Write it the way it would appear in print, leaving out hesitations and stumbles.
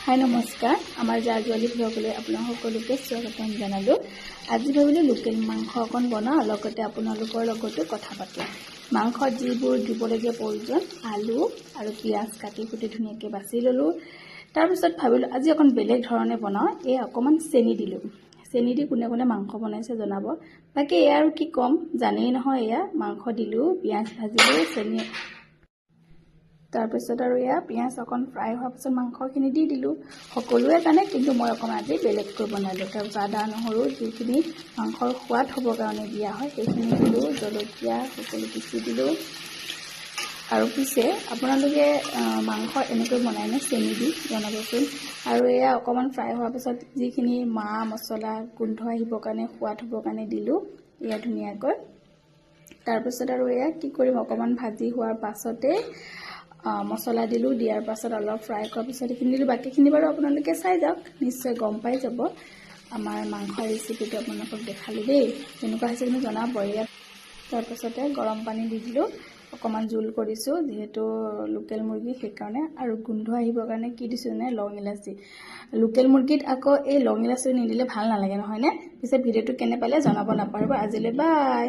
হাই নমস্কাৰ আমাৰ জাজুৱালী ব্লগলৈ আপোনাক সকলোকে স্বাগতম জনালোঁ। আজি ভাবিলোঁ লোকেল মাংস অকণ বনাওঁ, লগতে আপোনালোকৰ লগতো কথা পাতোঁ। মাংসত যিবোৰ দিবলগীয়া প্ৰয়োজন আলু আৰু পিঁয়াজ কাটি কুটি ধুনীয়াকৈ বাছি ল'লোঁ। তাৰপিছত ভাবিলোঁ আজি অকণ বেলেগ ধৰণে বনাওঁ। এই অকণমান চেনি দিলোঁ। চেনি দি কোনে কোনে মাংস বনাইছে জনাব। বাকী এয়া আৰু কি ক'ম, জানেই নহয়। এয়া মাংস দিলোঁ, পিঁয়াজ ভাজিলোঁ, চেনি তাৰপিছত আৰু এয়া পিঁয়াজ অকণ ফ্ৰাই হোৱাৰ পিছত মাংসখিনি দি দিলোঁ। সকলোৱে জানে, কিন্তু মই অকণমান আজি বেলেগকৈ বনালোঁ। তাৰপিছত আদা নহৰু যিখিনি মাংসৰ সোৱাদ হ'বৰ কাৰণে দিয়া হয় সেইখিনি দিলোঁ, জলকীয়া সকলো পিচি দিলোঁ। আৰু পিছে আপোনালোকে মাংস এনেকৈ বনাইনে চেনি দি জনাবচোন। আৰু এয়া অকণমান ফ্ৰাই হোৱাৰ পিছত যিখিনি মা মছলা গোন্ধ আহিবৰ কাৰণে সোৱাদ হ'বৰ কাৰণে দিলোঁ এয়া ধুনীয়াকৈ। তাৰপিছত আৰু এয়া কি কৰিম, অকণমান ভাজি হোৱাৰ পাছতে মছলা দিলোঁ। দিয়াৰ পাছত অলপ ফ্ৰাই কৰাৰ পিছত এইখিনি দিলোঁ। বাকীখিনি বাৰু আপোনালোকে চাই যাওক, নিশ্চয় গম পাই যাব। আমাৰ মাংসৰ ৰেচিপিটো আপোনালোকক দেখালোঁ দেই, কেনেকুৱা হৈছে কিন্তু জনাব ইয়াত। তাৰপিছতে গৰম পানী দি দিলোঁ, অকণমান জোল কৰিছোঁ যিহেতু লোকেল মুৰ্গী সেইকাৰণে। আৰু গোন্ধ আহিবৰ কাৰণে কি দিছোঁ নে লং ইলাচি। লোকেল মুৰ্গীত আকৌ এই লং ইলাচি নিদিলে ভাল নালাগে নহয়নে। পিছে ভিডিঅ'টো কেনে পালে জনাব নাপাহৰিব। আজিলৈ বাই।